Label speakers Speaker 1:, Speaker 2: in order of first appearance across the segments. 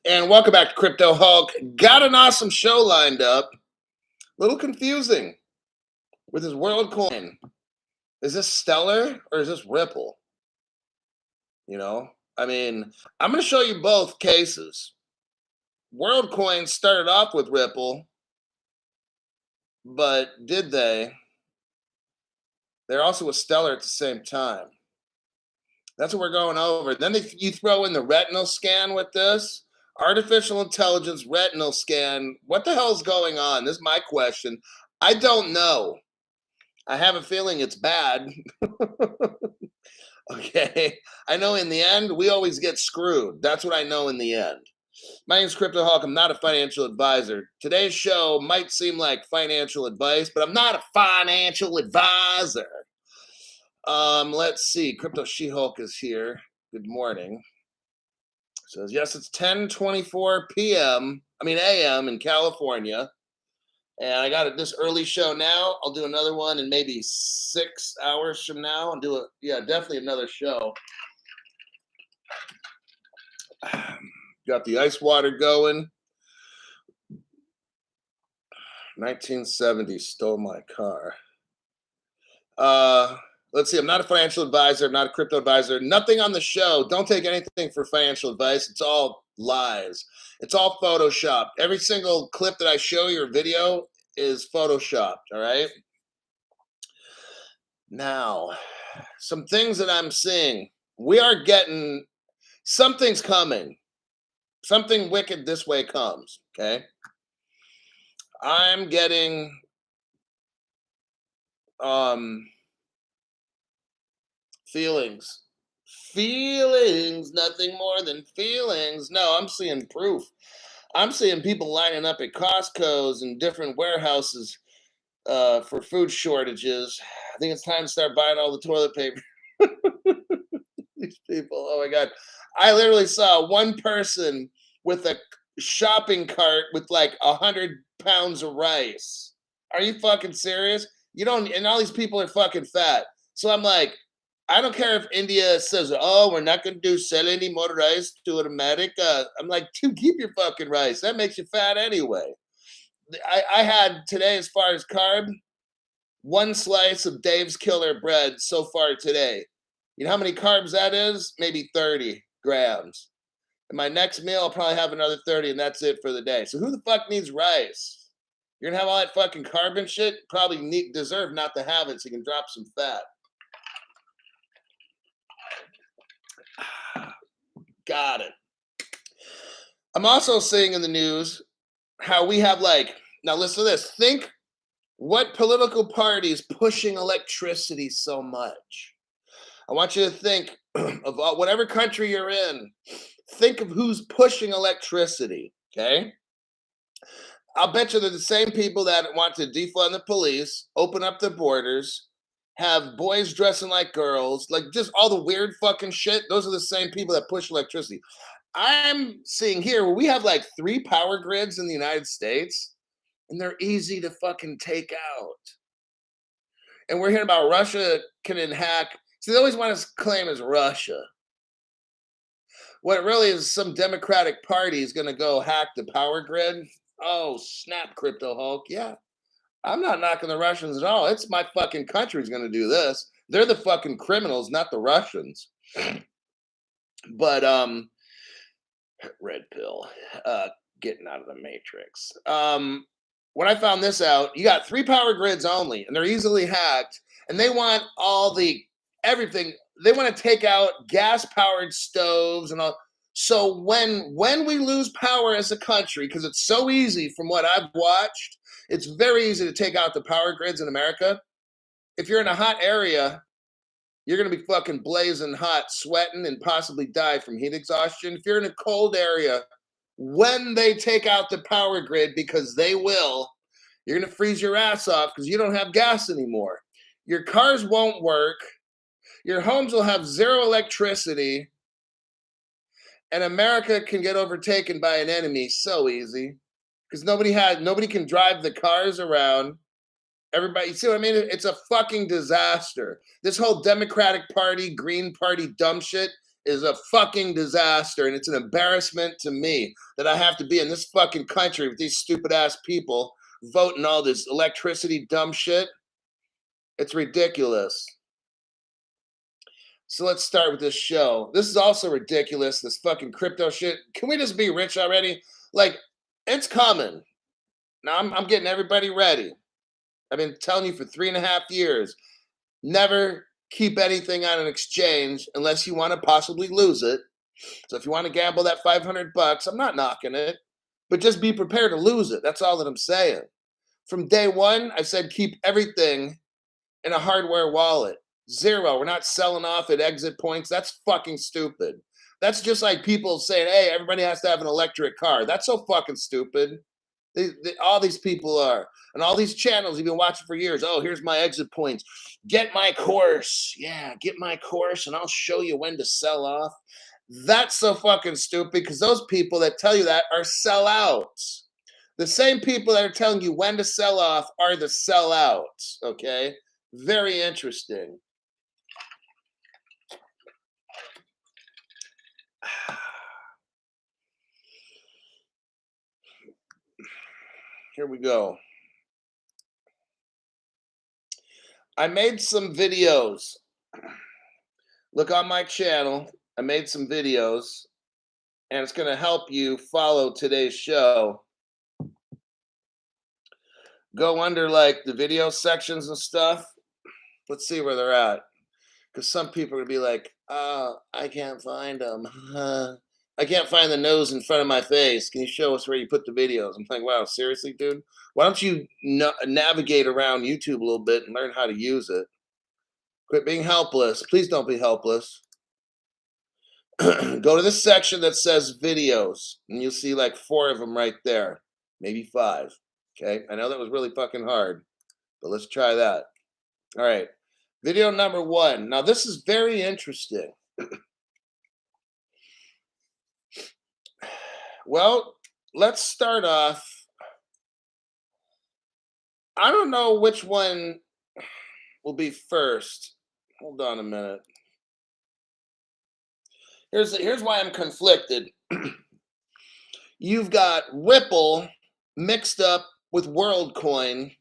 Speaker 1: And welcome back to Crypto Hulk. Got an awesome show lined up. A little confusing with his WorldCoin. Is this Stellar or is this Ripple? You know, I mean, I'm going to show you both cases. WorldCoin started off with Ripple, but did they? They're also with Stellar at the same time. That's what we're going over. Then you throw in the retinal scan with this. Artificial intelligence retinal scan. What the hell's going on? This is my question. I don't know. I have a feeling it's bad. Okay. I know in the end, we always get screwed. That's what I know in the end. My name is Crypto Hawk. I'm not a financial advisor. Today's show might seem like financial advice, but I'm not a financial advisor. Let's see. Crypto She-Hulk is here. Good morning. Says, yes, it's 10:24 a.m. in California. And I got this early show now. I'll do another one in maybe 6 hours from now. I'll do definitely another show. Got the ice water going. 1970 stole my car. Let's see. I'm not a financial advisor. I'm not a crypto advisor. Nothing on the show. Don't take anything for financial advice. It's all lies. It's all Photoshopped. Every single clip that I show you or video is Photoshopped. All right. Now, some things that I'm seeing. We are getting something's coming. Something wicked this way comes. Okay. I'm getting feelings, nothing more than feelings. No, I'm seeing proof. I'm seeing people lining up at Costco's and different warehouses for food shortages. I think it's time to start buying all the toilet paper. These people, oh my God. I literally saw one person with a shopping cart with like 100 pounds of rice. Are you fucking serious? You don't, and all these people are fucking fat. So I'm like, I don't care if India says, oh, we're not going to sell any more rice to America. I'm like, dude, keep your fucking rice. That makes you fat anyway. I had today, as far as carb, one slice of Dave's Killer bread so far today. You know how many carbs that is? Maybe 30 grams. And my next meal, I'll probably have another 30, and that's it for the day. So who the fuck needs rice? You're going to have all that fucking carb and shit? Probably deserve not to have it so you can drop some fat. Got it. I'm also seeing in the news how we have now listen to this. Think what political party is pushing electricity so much. I want you to think of whatever country you're in. Think of who's pushing electricity, okay? I'll bet you they're the same people that want to defund the police, open up the borders, have boys dressing like girls, like just all the weird fucking shit. Those are the same people that push electricity. I'm seeing here where we have like 3 power grids in the United States, and they're easy to fucking take out. And we're hearing about Russia can hack. So they always want to claim as Russia. What it really is, some Democratic Party is going to go hack the power grid. Oh, snap, Crypto Hulk. Yeah. I'm not knocking the Russians at all. It's my fucking country's going to do this. They're the fucking criminals, not the Russians. But red pill, getting out of the matrix. When I found this out, you got 3 power grids only, and they're easily hacked. And they want everything. They want to take out gas-powered stoves and all. So when we lose power as a country, because it's so easy from what I've watched, it's very easy to take out the power grids in America. If you're in a hot area, you're going to be fucking blazing hot, sweating, and possibly die from heat exhaustion. If you're in a cold area, when they take out the power grid, because they will, you're going to freeze your ass off because you don't have gas anymore. Your cars won't work. Your homes will have zero electricity. And America can get overtaken by an enemy so easy because nobody can drive the cars around. Everybody, you see what I mean? It's a fucking disaster. This whole Democratic Party, Green Party dumb shit is a fucking disaster, and it's an embarrassment to me that I have to be in this fucking country with these stupid ass people voting all this electricity dumb shit. It's ridiculous. So let's start with this show. This is also ridiculous, this fucking crypto shit. Can we just be rich already? Like, it's coming. Now I'm getting everybody ready. I've been telling you for 3.5 years, never keep anything on an exchange unless you want to possibly lose it. So if you want to gamble that $500, I'm not knocking it, but just be prepared to lose it. That's all that I'm saying. From day one, I said keep everything in a hardware wallet. Zero. We're not selling off at exit points. That's fucking stupid. That's just like people saying, hey, everybody has to have an electric car. That's so fucking stupid. All these people are. And all these channels you've been watching for years. Oh, here's my exit points. Get my course. Yeah, get my course and I'll show you when to sell off. That's so fucking stupid because those people that tell you that are sellouts. The same people that are telling you when to sell off are the sellouts. Okay? Very interesting. Here we go. I made some videos. Look on my channel. I made some videos, and it's going to help you follow today's show. Go under like the video sections and stuff. Let's see where they're at. Because some people are going to be like, I can't find them. I can't find the nose in front of my face. Can you show us where you put the videos? I'm like, wow, seriously, dude? Why don't you navigate around YouTube a little bit and learn how to use it? Quit being helpless. Please don't be helpless. Go to the section that says videos, and you'll see like 4 of them right there. Maybe 5. Okay? I know that was really fucking hard, but let's try that. All right. Video number 1. Now, this is very interesting. Well, let's start off. I don't know which one will be first. Hold on a minute. Here's why I'm conflicted. You've got Ripple mixed up with WorldCoin,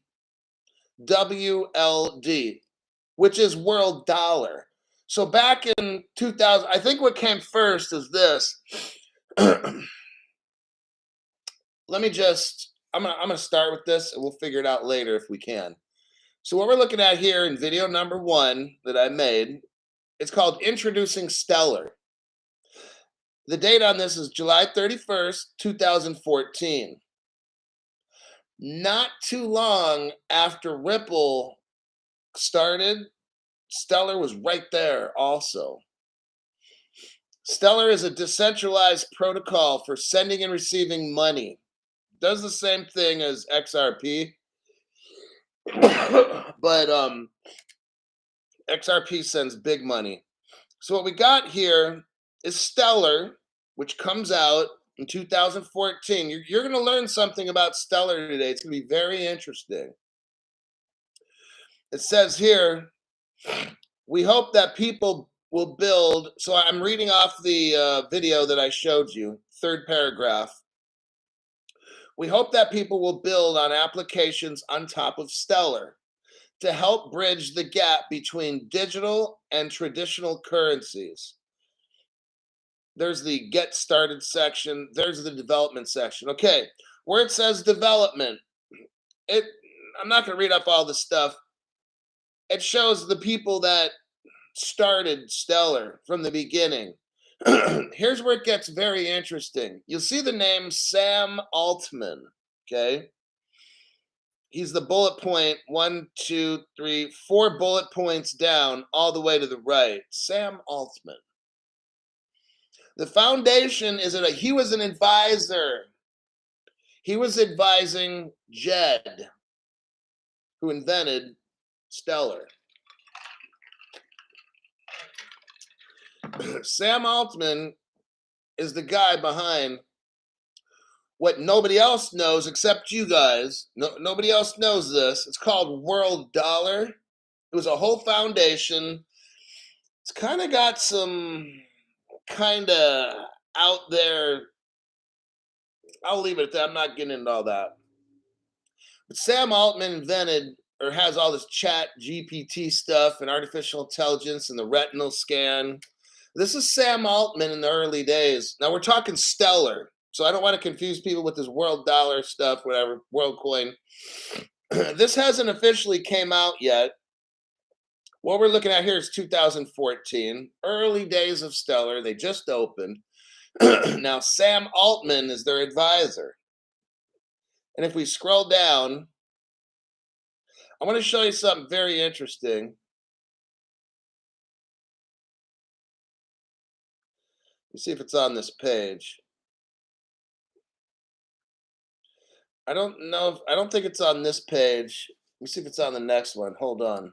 Speaker 1: WLD, which is world dollar. So back in 2000, I think what came first is this. I'm gonna start with this and we'll figure it out later if we can. So what we're looking at here in video number 1 that I made, it's called Introducing Stellar. The date on this is July 31st, 2014. Not too long after Ripple started, Stellar was right there also. Stellar is a decentralized protocol for sending and receiving money. Does the same thing as XRP, but XRP sends big money. So what we got here is Stellar, which comes out in 2014. You're going to learn something about Stellar today. It's going to be very interesting. It says here, we hope that people will build. So I'm reading off the video that I showed you, 3rd paragraph. We hope that people will build on applications on top of Stellar to help bridge the gap between digital and traditional currencies. There's the get started section. There's the development section. Okay, where it says development, I'm not going to read up all the stuff. It shows the people that started Stellar from the beginning. Here's where it gets very interesting. You'll see the name Sam Altman. Okay. He's the bullet point 1, 2, 3, 4 bullet points down, all the way to the right. Sam Altman. The foundation is he was an advisor. He was advising Jed, who invented Stellar. Sam Altman is the guy behind what nobody else knows except you guys. Nobody else knows this. It's called World Dollar. It was a whole foundation. It's kind of got some kind of out there. I'll leave it at that. I'm not getting into all that. But Sam Altman invented or has all this chat GPT stuff and artificial intelligence and the retinal scan. This is Sam Altman in the early days. Now we're talking stellar. So I don't want to confuse people with this world dollar stuff, whatever, world coin. This hasn't officially came out yet. What we're looking at here is 2014, early days of stellar. They just opened. Now Sam Altman is their advisor. And if we scroll down, I want to show you something very interesting. Let's see if it's on this page. I don't think it's on this page. Let me see if it's on the next one. Hold on.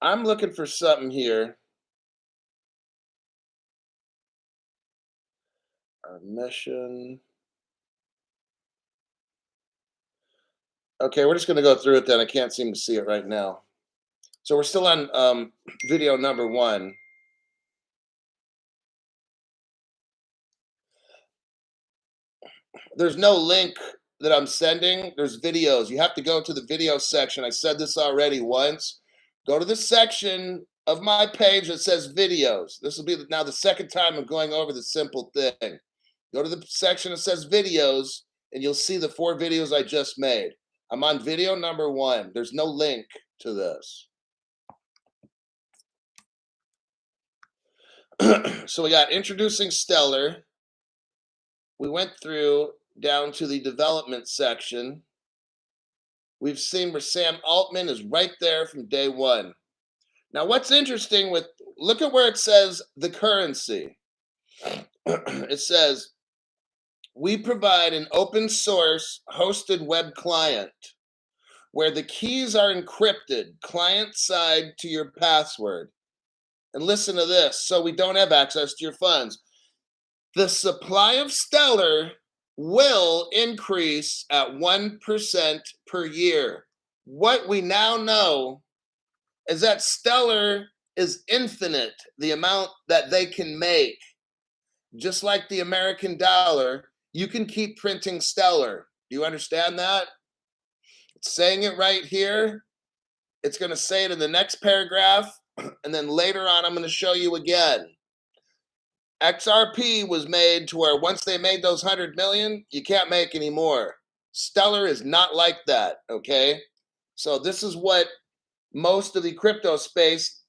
Speaker 1: I'm looking for something here. Our mission. Okay, we're just going to go through it then. I can't seem to see it right now. So we're still on video number 1. There's no link that I'm sending. There's videos. You have to go to the video section. I said this already once. Go to the section of my page that says videos. This will be now the second time I'm going over the simple thing. Go to the section that says videos, and you'll see the 4 videos I just made. I'm on video number 1. There's no link to this. So we got introducing stellar. We went through down to the development section. We've seen where Sam Altman is right there from day 1. Now, what's interesting look at where it says the currency. It says, we provide an open source hosted web client where the keys are encrypted client side to your password. And listen to this, so we don't have access to your funds. The supply of stellar will increase at 1% per year. What we now know is that stellar is infinite, the amount that they can make. Just like the American dollar, you can keep printing stellar. Do you understand that? It's saying it right here. It's going to say it in the next paragraph. And then later on, I'm going to show you again. XRP was made to where once they made those 100 million, you can't make any more. Stellar is not like that, okay? So this is what most of the crypto space,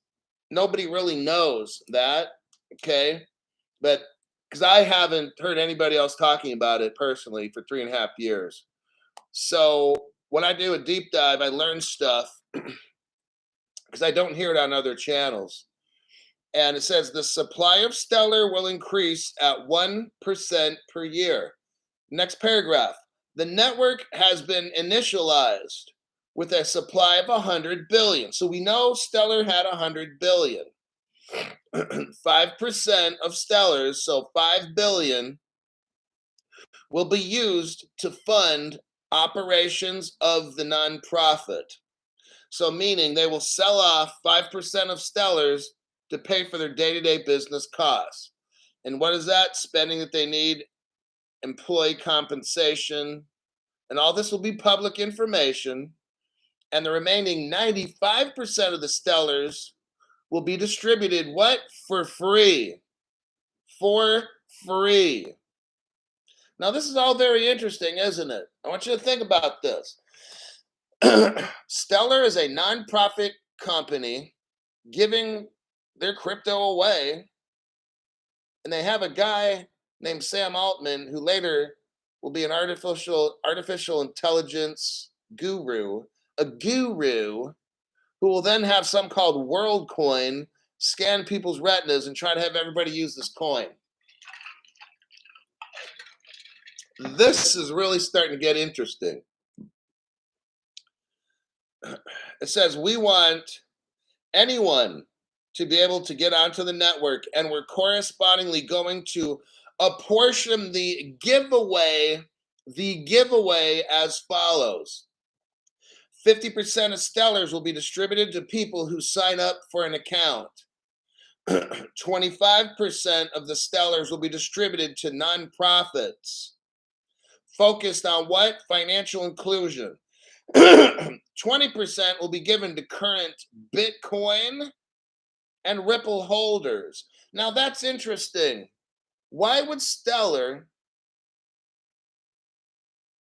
Speaker 1: nobody really knows that, okay? But because I haven't heard anybody else talking about it personally for 3.5 years. So when I do a deep dive, I learn stuff because I don't hear it on other channels. And it says the supply of stellar will increase at 1% per year. Next paragraph. The network has been initialized with a supply of 100 billion. So we know stellar had 100 billion. 5% of stellars, so 5 billion, will be used to fund operations of the nonprofit. So meaning they will sell off 5% of stellars to pay for their day-to-day business costs. And what is that? Spending that they need, employee compensation, and all this will be public information. And the remaining 95% of the stellars will be distributed, what? For free. For free. Now, this is all very interesting, isn't it? I want you to think about this. Stellar is a nonprofit company giving their crypto away, and they have a guy named Sam Altman who later will be an artificial intelligence guru, a guru who will then have some called WorldCoin scan people's retinas and try to have everybody use this coin. This is really starting to get interesting. It says we want anyone to be able to get onto the network, and we're correspondingly going to apportion the giveaway as follows. 50% of Stellars will be distributed to people who sign up for an account. 25% of the Stellars will be distributed to nonprofits focused on what? Financial inclusion. 20% will be given to current Bitcoin and Ripple holders. Now that's interesting. Why would Stellar,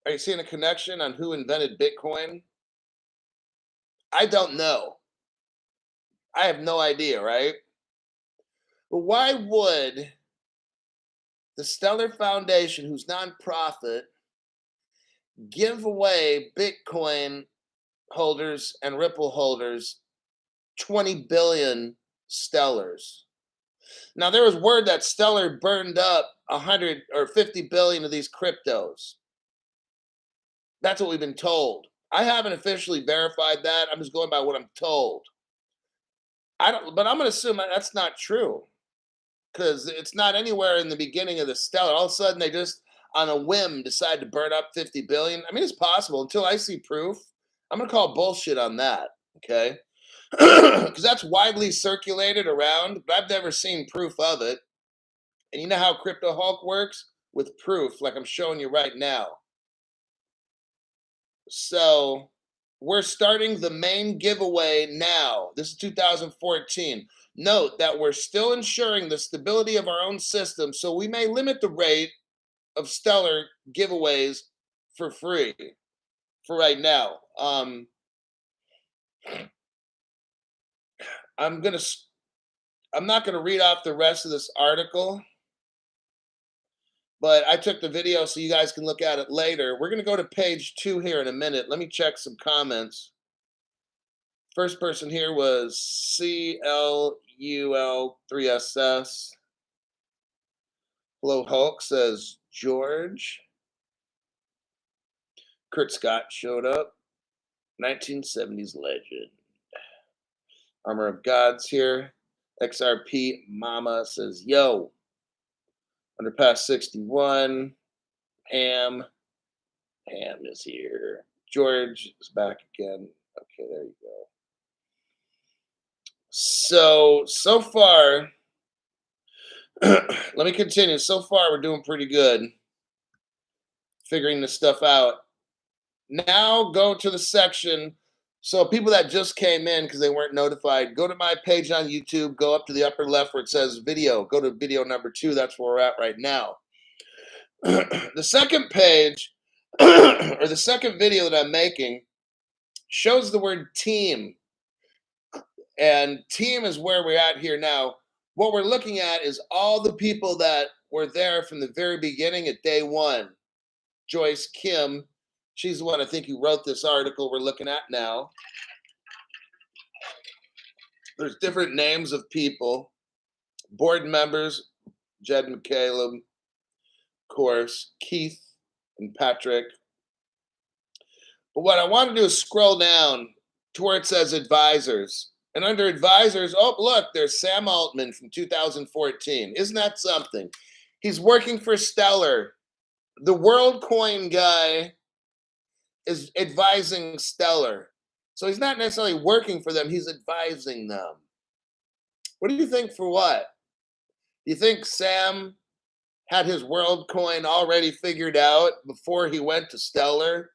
Speaker 1: are you seeing a connection on who invented Bitcoin? I don't know. I have no idea, right? But why would the Stellar Foundation, who's nonprofit, give away Bitcoin holders and Ripple holders 20 billion Stellars? Now, there was word that Stellar burned up 100 or 50 billion of these cryptos. That's what we've been told. I haven't officially verified that. I'm just going by what I'm told. I don't, but I'm going to assume that's not true because it's not anywhere in the beginning of the Stellar. All of a sudden, they just on a whim decide to burn up 50 billion. I mean, it's possible until I see proof. I'm going to call bullshit on that. Okay. Because that's widely circulated around, but I've never seen proof of it. And you know how Crypto Hulk works? With proof, like I'm showing you right now. So we're starting the main giveaway now. This is 2014. Note that we're still ensuring the stability of our own system, so we may limit the rate of Stellar giveaways for free for right now. I'm not gonna read off the rest of this article, but I took the video so you guys can look at it later. We're gonna go to page 2 here in a minute. Let me check some comments. First person here was CLUL3SS. Hello Hulk, says George. Kurt Scott showed up. 1970s legend. Armor of Gods here. XRP Mama says, yo. Underpass 61. Ham is here. George is back again. Okay, there you go. So far, let me continue. So far, we're doing pretty good figuring this stuff out. Now go to the section. So people that just came in because they weren't notified, go to my page on YouTube, go up to the upper left where it says video, go to video number 2. That's where we're at right now. The second page, or the second video that I'm making, shows the word team. And team is where we're at here now. What we're looking at is all the people that were there from the very beginning at day 1. Joyce Kim, she's the one I think who wrote this article we're looking at now. There's different names of people. Board members, Jed and Caleb, of course, Keith and Patrick. But what I want to do is scroll down to where it says advisors. And under advisors, oh, look, there's Sam Altman from 2014. Isn't that something? He's working for Stellar. The WorldCoin guy is advising Stellar. So he's not necessarily working for them, he's advising them. What do you think for what? Do you think Sam had his WorldCoin already figured out before he went to Stellar?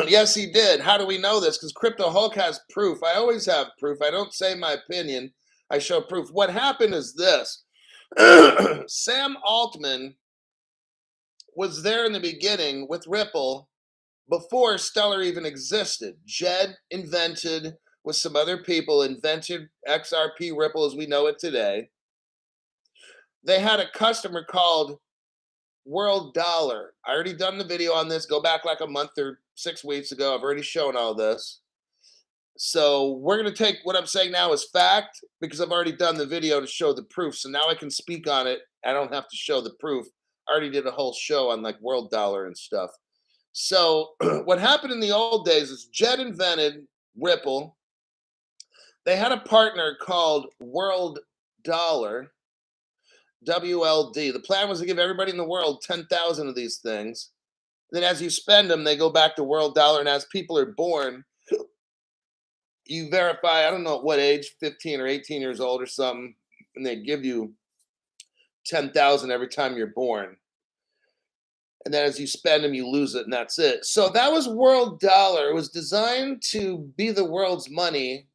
Speaker 1: Yes, he did. How do we know this? Because Crypto Hulk has proof. I always have proof. I don't say my opinion. I show proof. What happened is this. Sam Altman was there in the beginning with Ripple before Stellar even existed. Jed invented, with some other people, invented XRP Ripple as we know it today. They had a customer called World Dollar. I already done the video on this. Go back like a month or 6 weeks ago. I've already shown all this. So we're going to take what I'm saying now as fact because I've already done the video to show the proof. So now I can speak on it. I don't have to show the proof. I already did a whole show on like World Dollar and stuff. So what happened in the old days is Jed invented Ripple. They had a partner called World Dollar, WLD. The plan was to give everybody in the world 10,000 of these things. Then as you spend them, they go back to world dollar. And as people are born, you verify, I don't know at what age, 15 or 18 years old or something, and they give you 10,000 every time you're born. And then as you spend them, you lose it, and that's it. So that was world dollar. It was designed to be the world's money.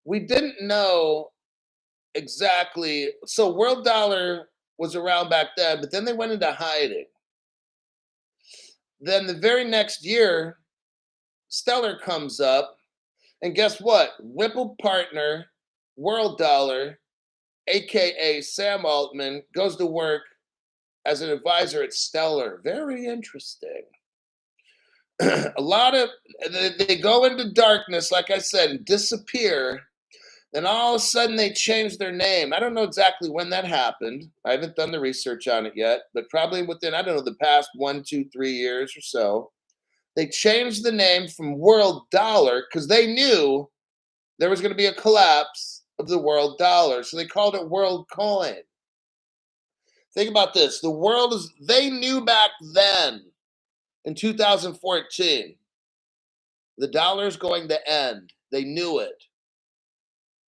Speaker 1: We didn't know exactly. So world dollar was around back then, but then they went into hiding. Then the very next year, Stellar comes up, and guess what? Whipple partner, world dollar, aka Sam Altman, goes to work as an advisor at Stellar. Very interesting. A lot of they go into darkness, like I said, and disappear. Then all of a sudden they change their name. I don't know exactly when that happened. I haven't done the research on it yet, but probably within, I don't know, the past 1, 2, 3 years or so. They changed the name from World Dollar because they knew there was going to be a collapse of the world dollar. So they called it World Coin. Think about this. The world is, they knew back then in 2014, the dollar is going to end. They knew it.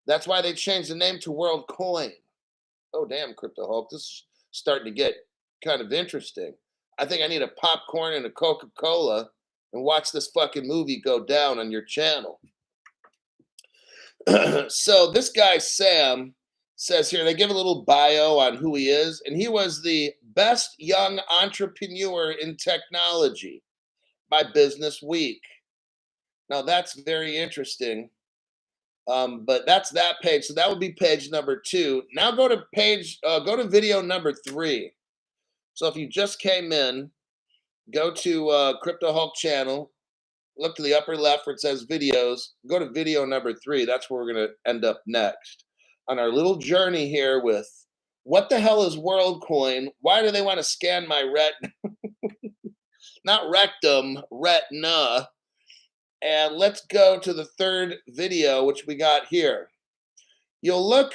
Speaker 1: That's why they changed the name to World Coin. Oh, damn, Crypto Hulk. This is starting to get kind of interesting. I think I need a popcorn and a Coca Cola and watch this fucking movie go down on your channel. So this guy, Sam, says here, they give a little bio on who he is, and he was the best young entrepreneur in technology by Business Week. Now, that's very interesting. But that's that page. So that would be page number 2. Now go to video number 3. So if you just came in, go to Crypto Hulk channel, look to the upper left where it says videos, go to video number 3. That's where we're going to end up next on our little journey here with what the hell is WorldCoin? Why do they want to scan my not rectum, retina? And let's go to the third video, which we got here. You'll look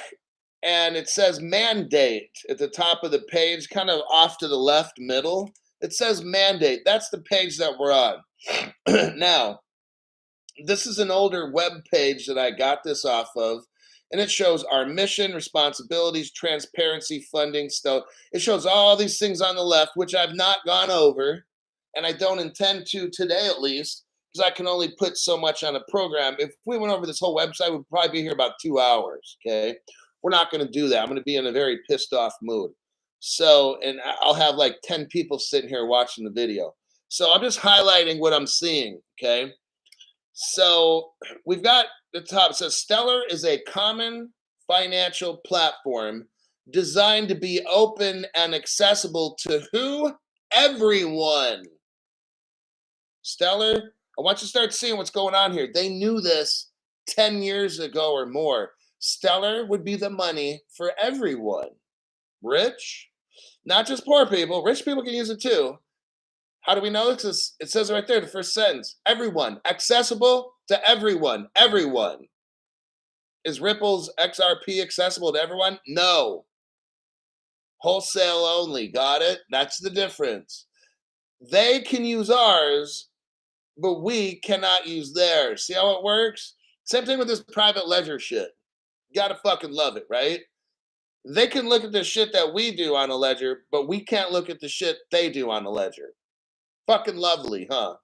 Speaker 1: and it says mandate at the top of the page, kind of off to the left middle. It says mandate. That's the page that we're on. Now, this is an older web page that I got this off of, and it shows our mission, responsibilities, transparency, funding stuff. It shows all these things on the left, which I've not gone over, and I don't intend to today at least, because I can only put so much on a program. If we went over this whole website, we'd probably be here about 2 hours, okay? We're not going to do that. I'm going to be in a very pissed off mood. So, and I'll have like 10 people sitting here watching the video. So I'm just highlighting what I'm seeing, okay? So we've got the top. It says Stellar is a common financial platform designed to be open and accessible to who? Everyone. Stellar, I want you to start seeing what's going on here. They knew this 10 years ago or more. Stellar would be the money for everyone. Rich, not just poor people. Rich people can use it too. How do we know this? It says right there, the first sentence. Everyone. Accessible to everyone. Everyone. Is Ripple's XRP accessible to everyone? No. Wholesale only. Got it? That's the difference. They can use ours, but we cannot use theirs. See how it works? Same thing with this private ledger shit. You gotta fucking love it, right? They can look at the shit that we do on a ledger, but we can't look at the shit they do on a ledger. Fucking lovely, huh?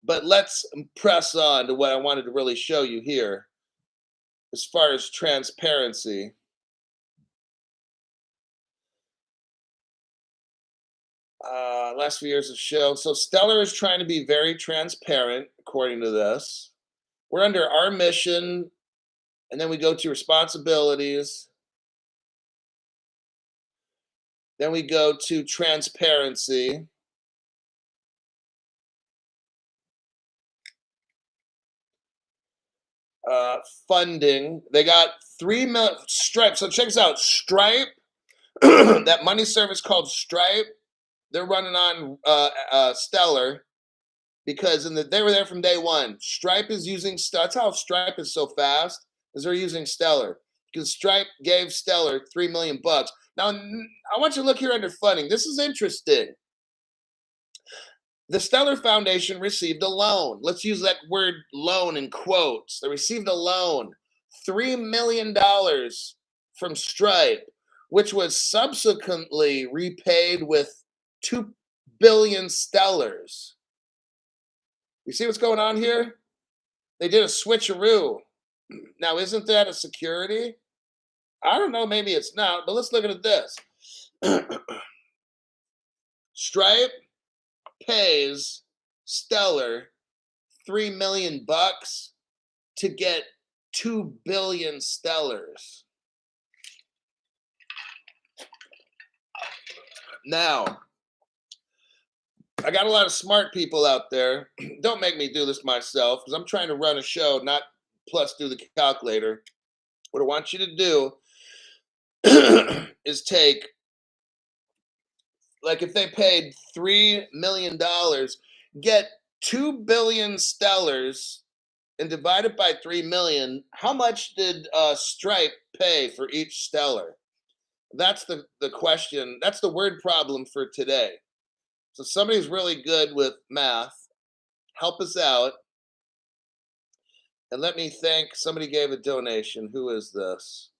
Speaker 1: But let's press on to what I wanted to really show you here as far as transparency. Last few years of show. So Stellar is trying to be very transparent, according to this. We're under our mission, and then we go to responsibilities. Then we go to transparency. Funding. They got 3 million Stripe. So check this out. Stripe, that money service called Stripe, they're running on Stellar because they were there from day one. Stripe is using that's how Stripe is so fast, is they're using Stellar because Stripe gave Stellar $3 million. Now I want you to look here under funding. This is interesting. The Stellar Foundation received a loan. Let's use that word loan in quotes. They received a loan, $3 million from Stripe, which was subsequently repaid with 2 billion stellars. You see what's going on here? They did a switcheroo. Now, isn't that a security? I don't know, maybe it's not, but let's look at this. Stripe pays Stellar 3 million bucks to get 2 billion stellars. Now, I got a lot of smart people out there. Don't make me do this myself because I'm trying to run a show, not plus do the calculator. What I want you to do is take, like, if they paid $3 million, get 2 billion stellars and divide it by 3 million. How much did Stripe pay for each stellar? That's the question. That's the word problem for today. So somebody's really good with math. Help us out. And let me thank somebody gave a donation. Who is this?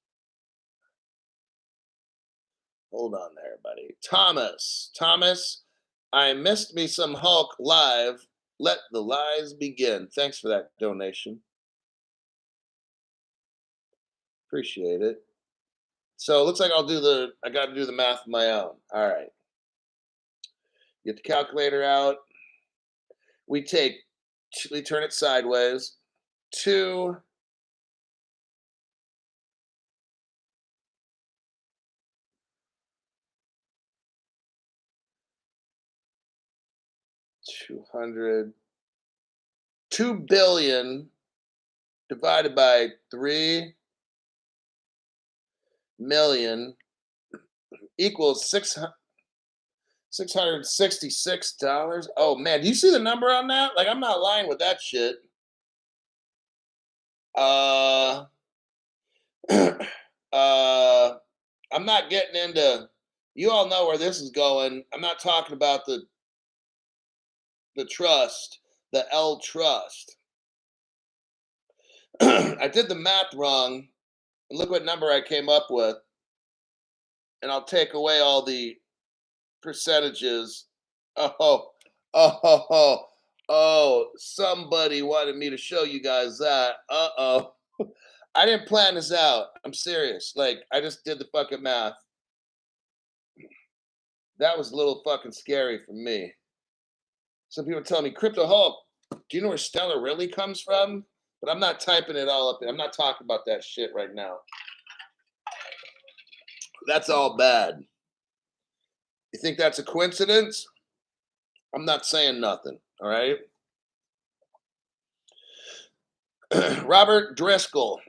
Speaker 1: Hold on there, buddy. Thomas. Thomas, I missed me some Hulk live. Let the lies begin. Thanks for that donation. Appreciate it. So it looks like I got to do the math of my own. All right. Get the calculator out. We turn it sideways. 2 200 2 billion divided by 3 million equals $666. Oh man, do you see the number on that? Like, I'm not lying with that shit. Uh I'm not getting into, you all know where this is going. I'm not talking about the trust, the L trust. I did the math wrong, and look what number I came up with. And I'll take away all the percentages. Oh, somebody wanted me to show you guys that. I didn't plan this out. I'm serious. Like, I just did the fucking math. That was a little fucking scary for me. Some people tell me, Crypto Hulk, do you know where Stellar really comes from? But I'm not typing it all up. I'm not talking about that shit right now. That's all bad. You think that's a coincidence? I'm not saying nothing. All right. Robert Driscoll,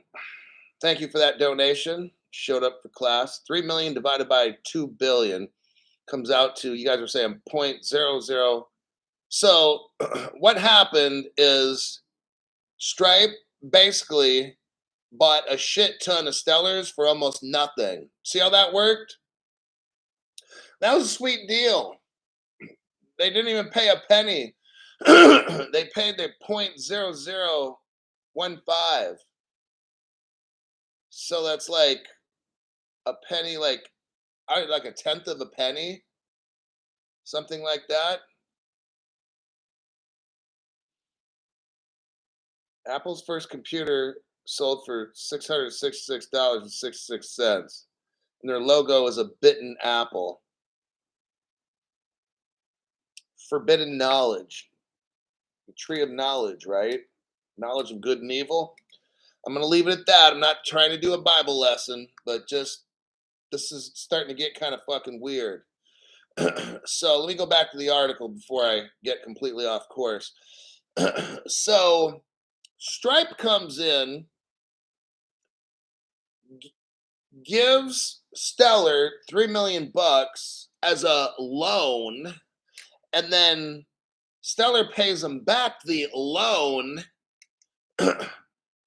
Speaker 1: thank you for that donation. Showed up for class. 3 million divided by 2 billion comes out to, you guys are saying 0.00. So what happened is Stripe basically bought a shit ton of stellars for almost nothing. See how that worked? That was a sweet deal. They didn't even pay a penny. They paid their 0.0015. So that's like a penny, like a tenth of a penny, something like that. Apple's first computer sold for $666.66, and their logo is a bitten apple. Forbidden knowledge, the tree of knowledge, right? Knowledge of good and evil. I'm going to leave it at that. I'm not trying to do a Bible lesson, but just this is starting to get kind of fucking weird. So let me go back to the article before I get completely off course. So Stripe comes in, gives Stellar 3 million bucks as a loan, and then Stellar pays them back the loan,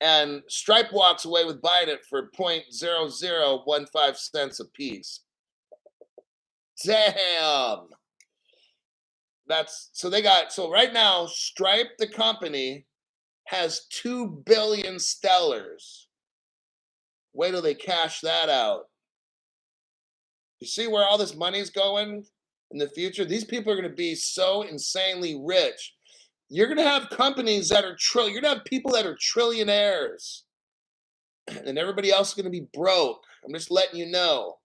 Speaker 1: and Stripe walks away with buying it for 0.0015 cents a piece. Damn. That's so they got so right now, Stripe, the company, has 2 billion stellars. Wait till they cash that out. You see where all this money's going in the future? These people are going to be so insanely rich. You're going to have companies that are you're going to have people that are trillionaires, and everybody else is going to be broke. I'm just letting you know.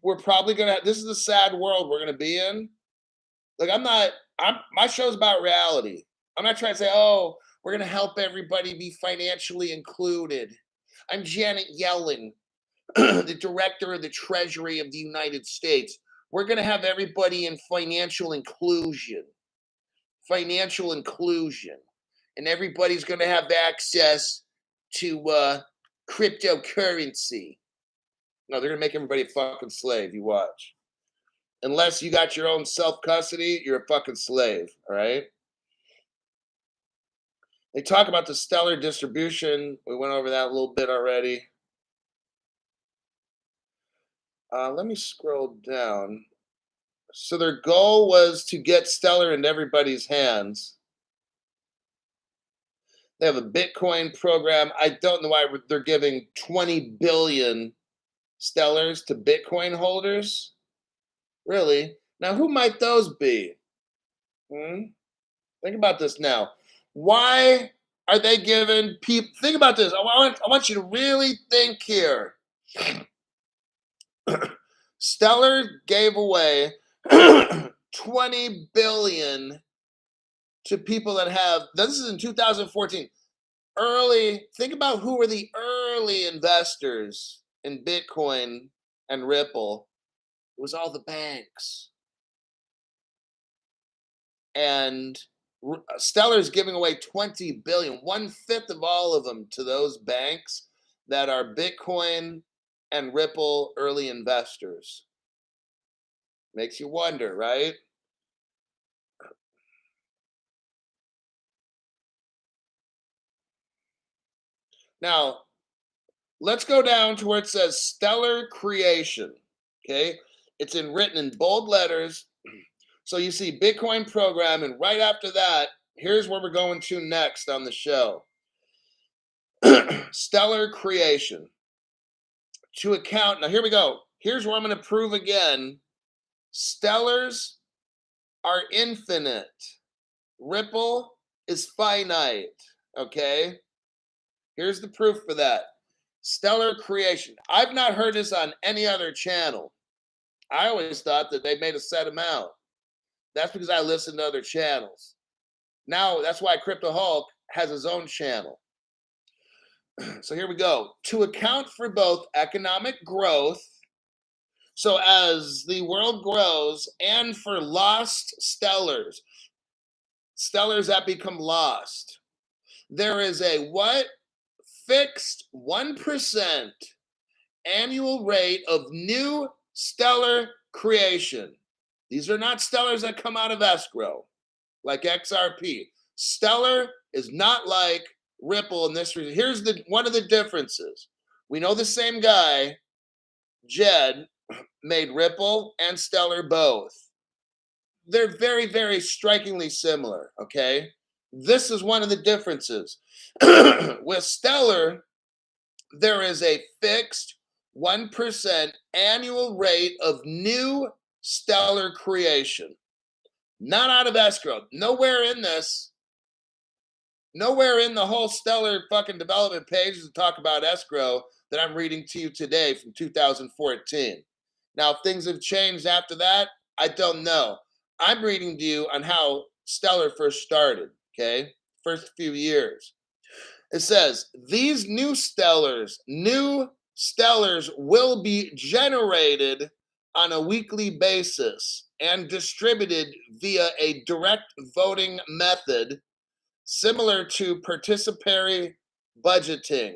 Speaker 1: We're probably going to. This is the sad world we're going to be in. Like I'm not. My show's about reality. I'm not trying to say, oh, we're going to help everybody be financially included. I'm Janet Yellen, the director of the Treasury of the United States. We're going to have everybody in financial inclusion, and everybody's going to have access to cryptocurrency. No, they're going to make everybody a fucking slave. You watch. Unless you got your own self custody, you're a fucking slave. All right. They talk about the stellar distribution. We went over that a little bit already. Let me scroll down. So their goal was to get stellar in everybody's hands. They have a Bitcoin program. I don't know why they're giving 20 billion stellars to Bitcoin holders. Really? Now, who might those be? Think about this now. Why are they giving people? Think about this. I want you to really think here. Stellar gave away 20 billion to people that have. This is in 2014. Think about who were the early investors in Bitcoin and Ripple. It was all the banks. And Stellar's giving away 20 billion, 1/5 of all of them to those banks that are Bitcoin and Ripple early investors. Makes you wonder, right? Now, let's go down to where it says stellar creation. Okay. It's written in bold letters. So you see Bitcoin program, and right after that, here's where we're going to next on the show. Stellar creation. To account, now here we go. Here's where I'm going to prove again. Stellars are infinite. Ripple is finite. Okay. Here's the proof for that. Stellar creation. I've not heard this on any other channel. I always thought that they made a set amount. That's because I listen to other channels. Now, that's why Crypto Hulk has his own channel. So here we go. To account for both economic growth, so as the world grows, and for lost stellars that become lost, there is a what? Fixed 1% annual rate of new stellar creation. These are not stellars that come out of escrow, like XRP. Stellar is not like Ripple in this reason. Here's one of the differences. We know the same guy, Jed, made Ripple and Stellar both. They're very, very strikingly similar, okay? This is one of the differences. With Stellar, there is a fixed 1% annual rate of new stellar creation. Not out of escrow. Nowhere in the whole stellar fucking development pages to talk about escrow that I'm reading to you today from 2014. Now, if things have changed after that, I don't know. I'm reading to you on how stellar first started, okay? First few years. It says, these new stellars will be generated on a weekly basis and distributed via a direct voting method similar to participatory budgeting.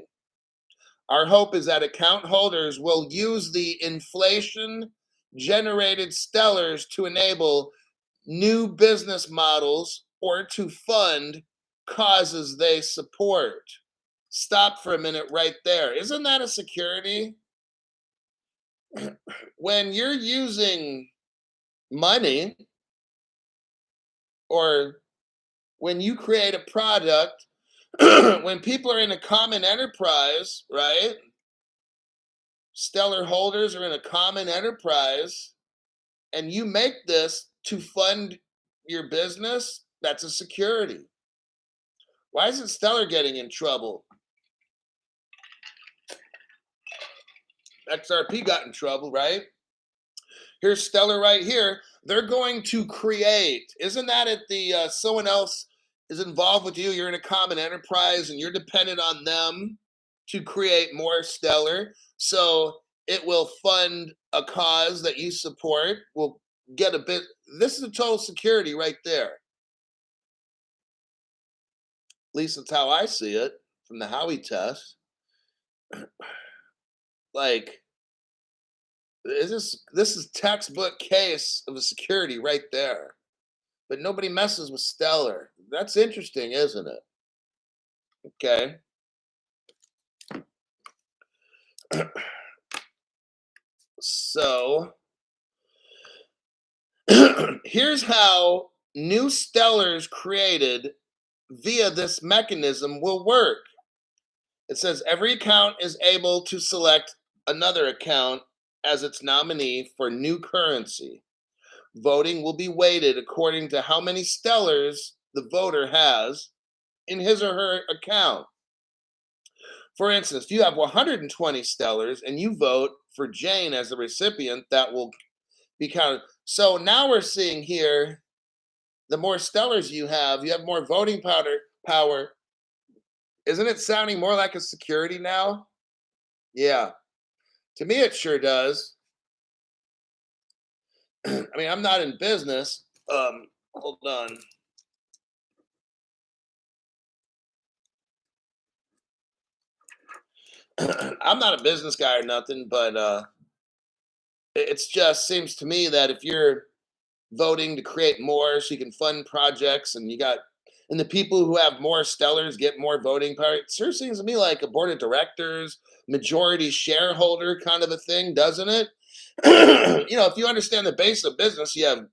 Speaker 1: Our hope is that account holders will use the inflation generated stellars to enable new business models or to fund causes they support. Stop for a minute right there. Isn't that a security? When you're using money or when you create a product, when people are in a common enterprise, right? Stellar holders are in a common enterprise, and you make this to fund your business, that's a security. Why isn't Stellar getting in trouble? XRP got in trouble, right? Here's Stellar right here. They're going to create. Isn't that at the someone else is involved with you? You're in a common enterprise and you're dependent on them to create more Stellar. So it will fund a cause that you support. Will get a bit. This is a total security right there. At least that's how I see it from the Howey test. Like, this is textbook case of a security right there. But nobody messes with Stellar. That's interesting, isn't it? Okay. So here's how new Stellars created via this mechanism will work. It says every account is able to select another account as its nominee for new currency. Voting will be weighted according to how many Stellars the voter has in his or her account. For instance, if you have 120 Stellars and you vote for Jane as the recipient, that will be counted. So now we're seeing here, the more Stellars you have more voting power. Isn't it sounding more like a security now? Yeah, to me it sure does. I mean, I'm not in business. Hold on. I'm not a business guy or nothing, but it's just seems to me that if you're voting to create more so you can fund projects and the people who have more Stellars get more voting power, it sure seems to me like a board of directors, majority shareholder kind of a thing, doesn't it? If you understand the base of business, you have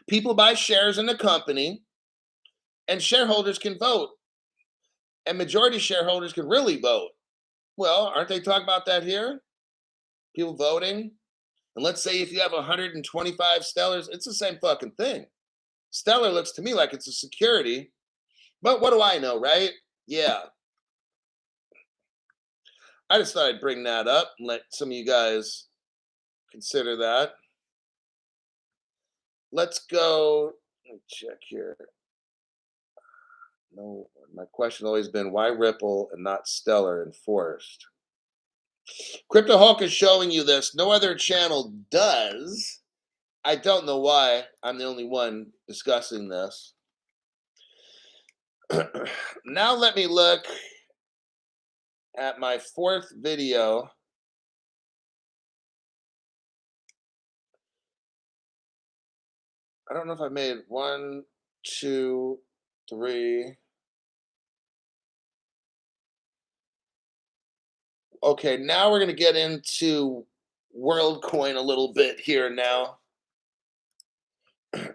Speaker 1: people buy shares in the company and shareholders can vote, and majority shareholders can really vote. Well, aren't they talking about that here? People voting. And let's say if you have 125 Stellars, it's the same fucking thing. Stellar looks to me like it's a security, but what do I know, right? Yeah. I just thought I'd bring that up and let some of you guys consider that. Let's go. Let me check here. No, my question always been why Ripple and not Stellar enforced? Crypto Hulk is showing you this. No other channel does. I don't know why. I'm the only one discussing this. Now let me look at my fourth video. I don't know if I made 1, 2, 3. Okay, now we're going to get into WorldCoin a little bit here now.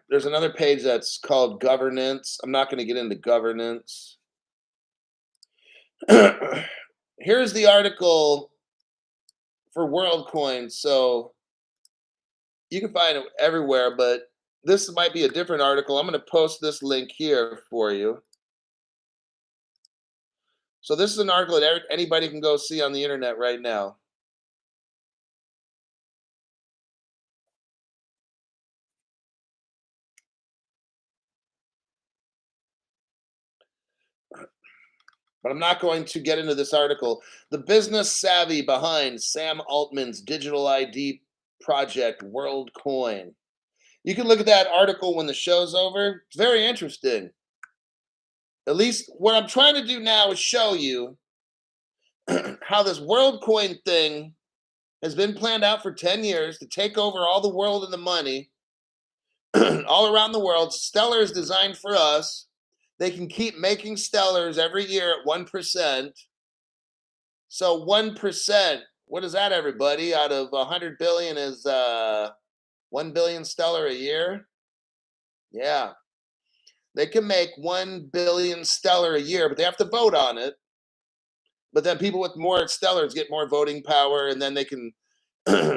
Speaker 1: There's another page that's called governance. I'm not going to get into governance. Here's the article for WorldCoin. So you can find it everywhere, but this might be a different article. I'm going to post this link here for you. So this is an article that anybody can go see on the internet right now. But I'm not going to get into this article. The business savvy behind Sam Altman's digital ID project, WorldCoin. You can look at that article when the show's over. It's very interesting. At least what I'm trying to do now is show you how this WorldCoin thing has been planned out for 10 years to take over all the world and the money all around the world. Stellar is designed for us. They can keep making Stellars every year at 1%. So 1%, what is that, everybody? Out of 100 billion is 1 billion Stellar a year? Yeah. They can make 1 billion stellar a year, but they have to vote on it. But then people with more stellars get more voting power, and then they can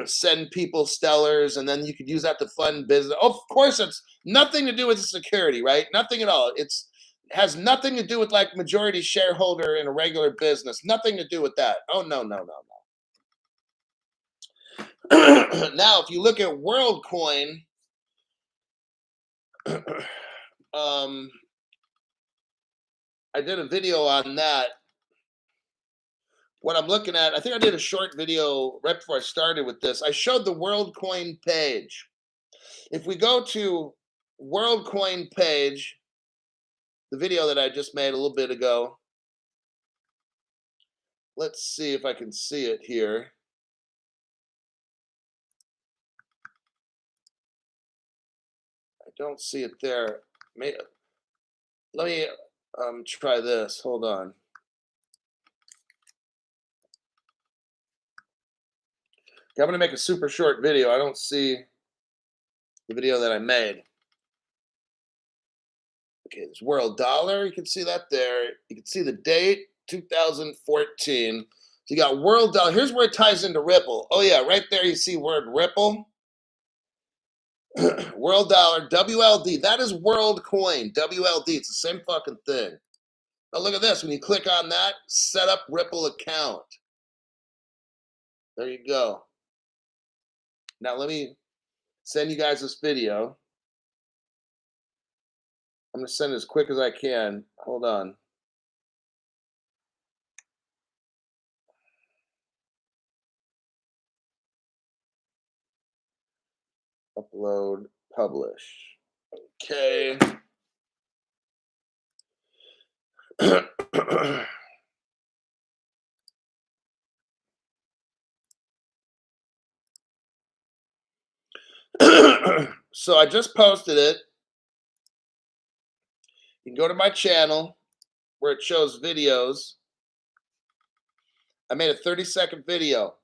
Speaker 1: send people stellars, and then you could use that to fund business. Of course, it's nothing to do with security, right? Nothing at all. It's has nothing to do with like majority shareholder in a regular business. Nothing to do with that. Oh no, no, no, no. Now, if you look at WorldCoin, I did a video on that. What I'm looking at, I think I did a short video right before I started with this. I showed the WorldCoin page. If we go to WorldCoin page, the video that I just made a little bit ago, let's see if I can see it here. I don't see it there. Let me try this. Hold on. Okay, I'm going to make a super short video. I don't see the video that I made. Okay, there's world dollar. You can see that there. You can see the date, 2014. So you got world dollar. Here's where it ties into Ripple. Oh yeah, right there you see word Ripple. World dollar, WLD. That is world coin, WLD. It's the same fucking thing. Now look at this. When you click on that, set up Ripple account. There you go. Now let me send you guys this video. I'm going to send it as quick as I can. Hold on. Upload, publish. Okay. So I just posted it. You can go to my channel where it shows videos. I made a 30-second video.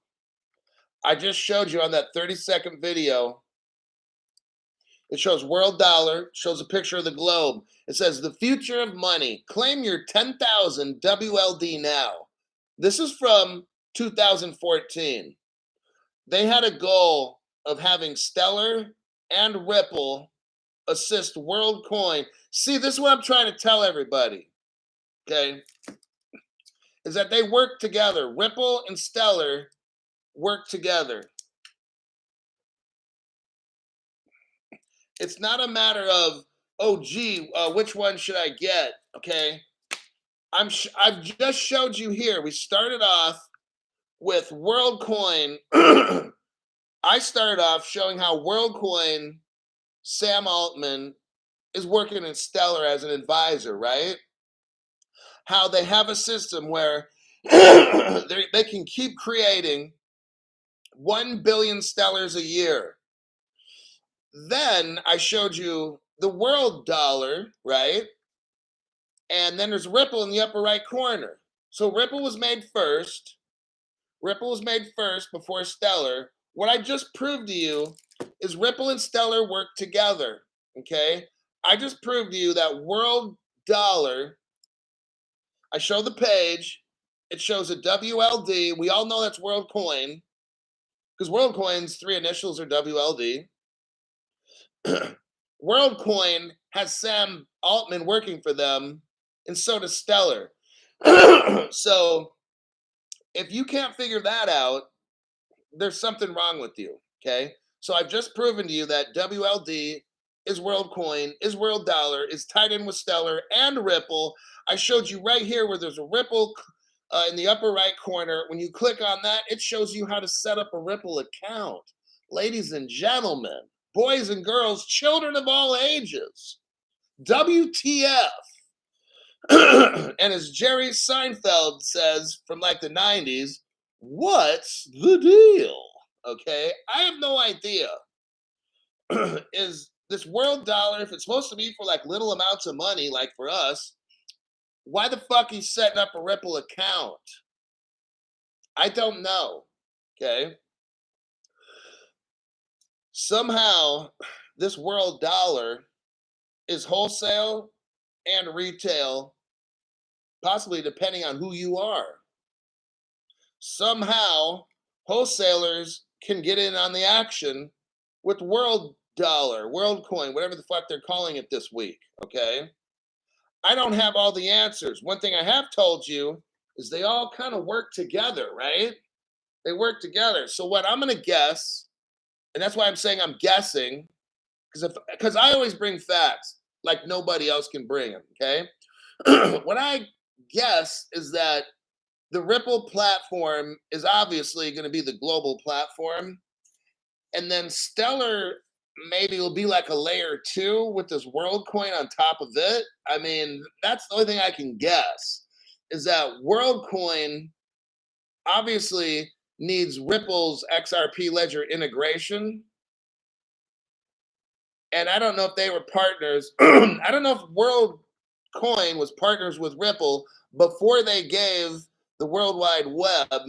Speaker 1: I just showed you on that 30-second video. It shows world dollar, shows a picture of the globe. It says the future of money. Claim your 10,000 WLD now. This is from 2014. They had a goal of having Stellar and Ripple assist WorldCoin. See, this is what I'm trying to tell everybody. Okay, is that they work together. Ripple and Stellar work together. It's not a matter of, oh, gee, which one should I get? Okay, I've just showed you here. We started off with WorldCoin. I started off showing how WorldCoin, Sam Altman, is working in Stellar as an advisor, right? How they have a system where they can keep creating 1 billion stellars a year. Then I showed you the world dollar, right? And then there's Ripple in the upper right corner. So Ripple was made first. Ripple was made first before Stellar. What I just proved to you is Ripple and Stellar work together, okay? I just proved to you that world dollar, I show the page, it shows a WLD. We all know that's world coin because world coin's three initials are WLD. WorldCoin has Sam Altman working for them, and so does Stellar. So if you can't figure that out, there's something wrong with you. Okay. So I've just proven to you that WLD is WorldCoin, is world dollar, is tied in with Stellar and Ripple. I showed you right here where there's a Ripple in the upper right corner. When you click on that, it shows you how to set up a Ripple account. Ladies and gentlemen, boys and girls, children of all ages, WTF. And as Jerry Seinfeld says from like the 90s, what's the deal? Okay, I have no idea. Is this world dollar, if it's supposed to be for like little amounts of money, like for us, why the fuck he's setting up a Ripple account? I don't know. Okay. Somehow, this world dollar is wholesale and retail, possibly depending on who you are. Somehow, wholesalers can get in on the action with world dollar, world coin, whatever the fuck they're calling it this week. Okay. I don't have all the answers. One thing I have told you is they all kind of work together, right? They work together. So what I'm going to guess, and that's why I'm saying I'm guessing, because I always bring facts like nobody else can bring them. Okay. What I guess is that the Ripple platform is obviously going to be the global platform, and then Stellar maybe will be like a layer two with this world coin on top of it. I mean, that's the only thing I can guess is that world coin obviously needs Ripple's XRP ledger integration. And I don't know if they were partners. I don't know if World Coin was partners with Ripple before they gave the World Wide Web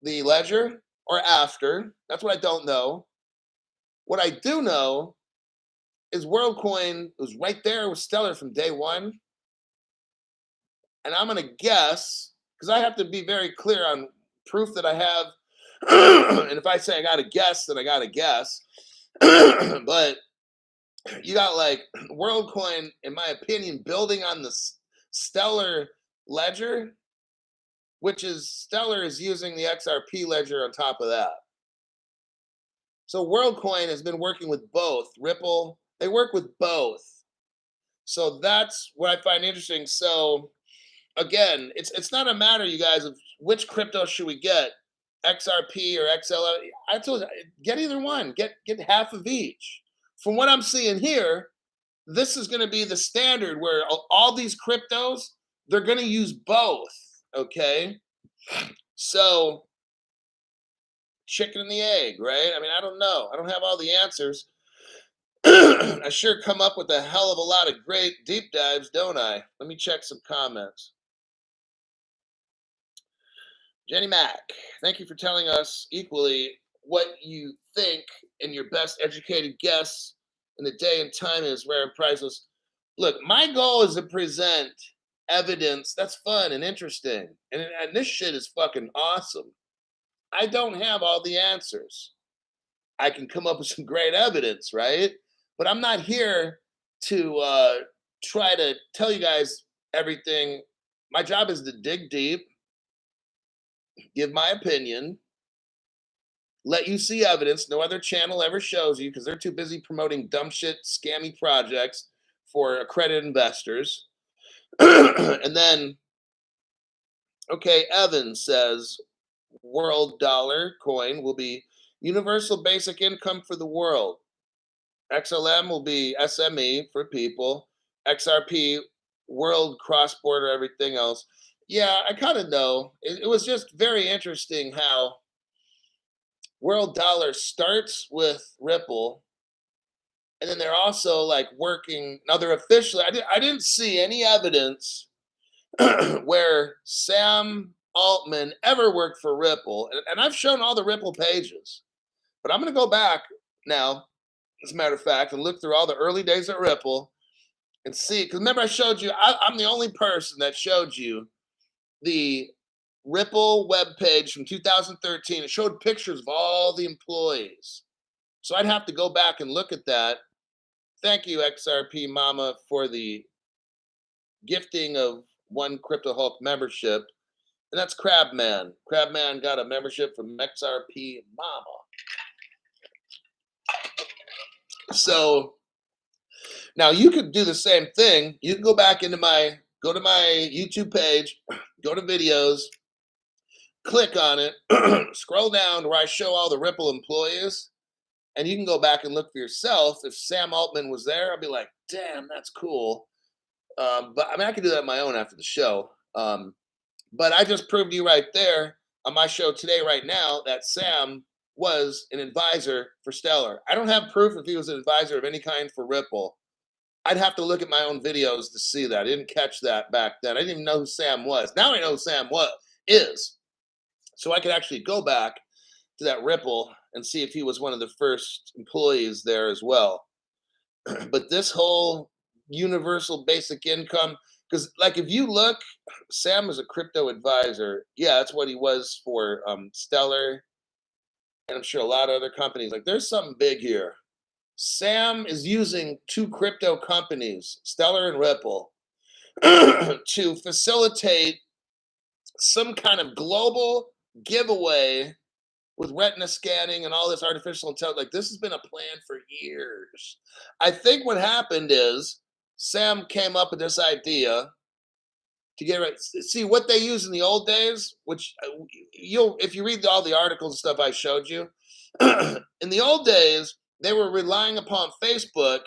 Speaker 1: the ledger or after. That's what I don't know. What I do know is WorldCoin was right there with Stellar from day one. And I'm going to guess, because I have to be very clear on proof that I have. And if I say I got to guess, then I got to guess. But you got like WorldCoin, in my opinion, building on the Stellar ledger, which is Stellar is using the XRP ledger on top of that. So WorldCoin has been working with both. Ripple, they work with both. So that's what I find interesting. So again, it's not a matter, you guys, of which crypto should we get, XRP or XLR. I told you, get either one. Get half of each. From what I'm seeing here, this is going to be the standard where all these cryptos, they're going to use both. Okay, so chicken and the egg, right? I mean, I don't know. I don't have all the answers. I sure come up with a hell of a lot of great deep dives, don't I? Let me check some comments. Jenny Mack, thank you for telling us equally what you think and your best educated guess in the day and time is rare and priceless. Look, my goal is to present evidence that's fun and interesting. And this shit is fucking awesome. I don't have all the answers. I can come up with some great evidence, right? But I'm not here to try to tell you guys everything. My job is to dig deep, give my opinion, let you see evidence no other channel ever shows you because they're too busy promoting dumb shit, scammy projects for accredited investors. And then, okay, Evan says world dollar coin will be universal basic income for the world. XLM will be SME for people. XRP, world cross border, everything else. Yeah, I kind of know. It was just very interesting how world dollar starts with Ripple, and then they're also like working. Now they're officially. I didn't see any evidence where Sam Altman ever worked for Ripple, and I've shown all the Ripple pages, but I'm going to go back now, as a matter of fact, and look through all the early days at Ripple and see. Because remember, I showed you. I'm the only person that showed you the Ripple webpage from 2013. It showed pictures of all the employees. So I'd have to go back and look at that. Thank you, XRP Mama, for the gifting of one Crypto Hulk membership. And that's Crabman. Crabman got a membership from XRP Mama. So now you could do the same thing. You can go back into go to my YouTube page, go to videos, click on it, scroll down where I show all the Ripple employees, and you can go back and look for yourself. If Sam Altman was there, I'd be like, damn, that's cool. But I mean, I could do that on my own after the show. But I just proved to you right there on my show today, right now, that Sam was an advisor for Stellar. I don't have proof if he was an advisor of any kind for Ripple. I'd have to look at my own videos to see that. I didn't catch that back then. I didn't even know who Sam was. Now I know who Sam is. So I could actually go back to that Ripple and see if he was one of the first employees there as well. But this whole universal basic income. Because, like, if you look, Sam is a crypto advisor. Yeah, that's what he was for Stellar, and I'm sure a lot of other companies. Like, there's something big here. Sam is using two crypto companies, Stellar and Ripple, to facilitate some kind of global giveaway with retina scanning and all this artificial intelligence. Like, this has been a plan for years. I think what happened is Sam came up with this idea to get right. See what they use in the old days, which you'll, if you read all the articles and stuff I showed you, in the old days, they were relying upon Facebook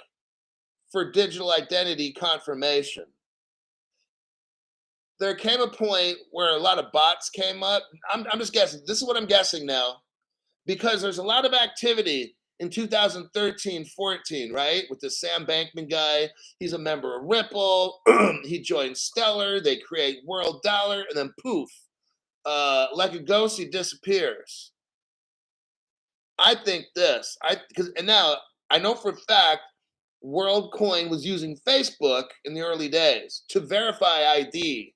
Speaker 1: for digital identity confirmation. There came a point where a lot of bots came up. I'm just guessing. This is what I'm guessing now, because there's a lot of activity in 2013, 14, right? With the Sam Bankman guy. He's a member of Ripple. He joined Stellar. They create World Dollar, and then poof, like a ghost, he disappears. I think this. And now I know for a fact WorldCoin was using Facebook in the early days to verify ID,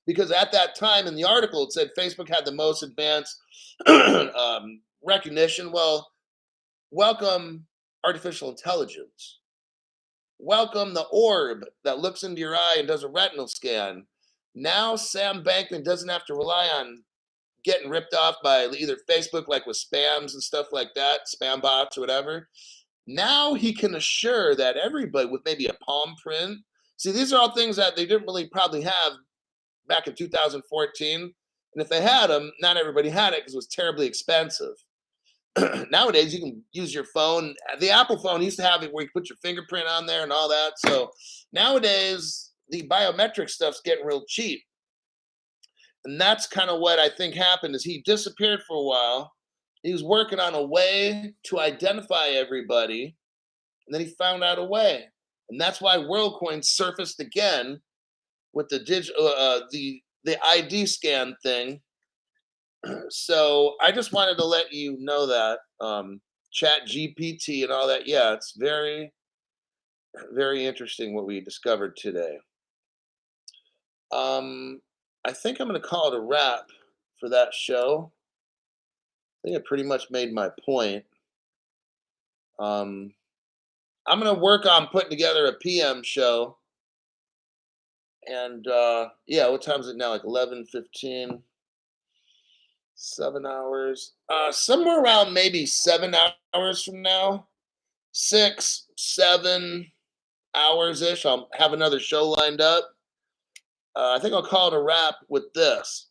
Speaker 1: because at that time in the article it said Facebook had the most advanced recognition. Well, welcome artificial intelligence. Welcome the orb that looks into your eye and does a retinal scan. Now Sam Bankman doesn't have to rely on getting ripped off by either Facebook, like with spams and stuff like that, spam bots or whatever. Now he can assure that everybody with maybe a palm print. See, these are all things that they didn't really probably have back in 2014. And if they had them, not everybody had it because it was terribly expensive. Nowadays, you can use your phone. The Apple phone used to have it where you put your fingerprint on there and all that. So nowadays, the biometric stuff's getting real cheap. And that's kind of what I think happened is he disappeared for a while. He was working on a way to identify everybody, and then he found out a way. And that's why WorldCoin surfaced again with the the ID scan thing. So I just wanted to let you know that Chat GPT and all that. Yeah, it's very, very interesting what we discovered today. I think I'm going to call it a wrap for that show. I think I pretty much made my point. I'm going to work on putting together a PM show. And yeah, what time is it now? Like 11:15. 7 hours. Somewhere around maybe 7 hours from now. 6, 7 hours ish. I'll have another show lined up. I think I'll call it a wrap with this.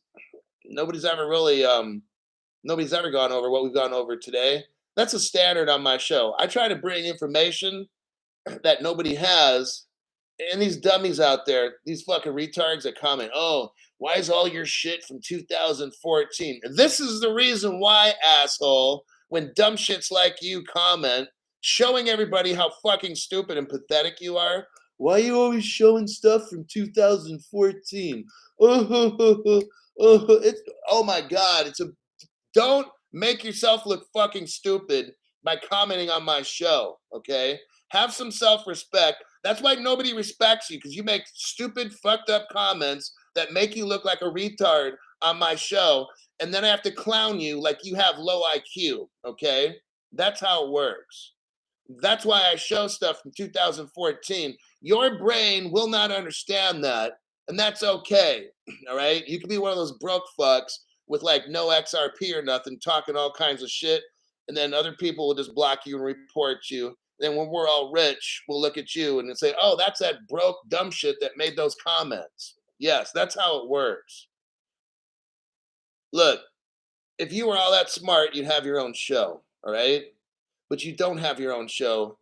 Speaker 1: Nobody's ever really nobody's ever gone over what we've gone over today. That's a standard on my show. I try to bring information that nobody has. And these dummies out there, these fucking retards that comment, oh, why is all your shit from 2014? This is the reason why, asshole, when dumb shits like you comment, showing everybody how fucking stupid and pathetic you are. Why are you always showing stuff from 2014? Oh my God. Don't make yourself look fucking stupid by commenting on my show, okay? Have some self-respect. That's why nobody respects you, because you make stupid, fucked up comments that make you look like a retard on my show, and then I have to clown you like you have low IQ, okay? That's how it works. That's why I show stuff from 2014. Your brain will not understand that, and that's okay, all right? You can be one of those broke fucks with like no XRP or nothing, talking all kinds of shit, and then other people will just block you and report you. Then when we're all rich, we'll look at you and say, oh, that's that broke dumb shit that made those comments. Yes, that's how it works. Look, if you were all that smart, you'd have your own show, all right? But you don't have your own show.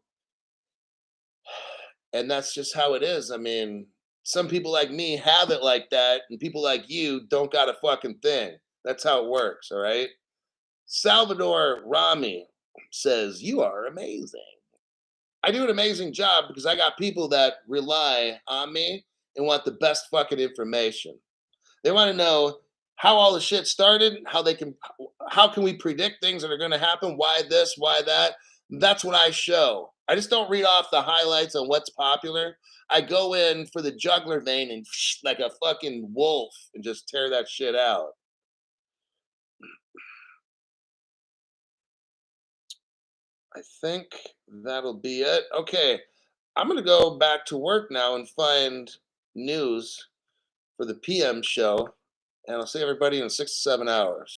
Speaker 1: And that's just how it is. I mean, some people like me have it like that, and people like you don't got a fucking thing. That's how it works, all right? Salvador Rami says, you are amazing. I do an amazing job because I got people that rely on me and want the best fucking information. They want to know how all the shit started, how can we predict things that are going to happen, why this, why that. That's what I show. I just don't read off the highlights on what's popular. I go in for the juggler vein and like a fucking wolf and just tear that shit out. I think that'll be it. Okay, I'm gonna go back to work now and find news for the PM show, and I'll see everybody in 6 to 7 hours.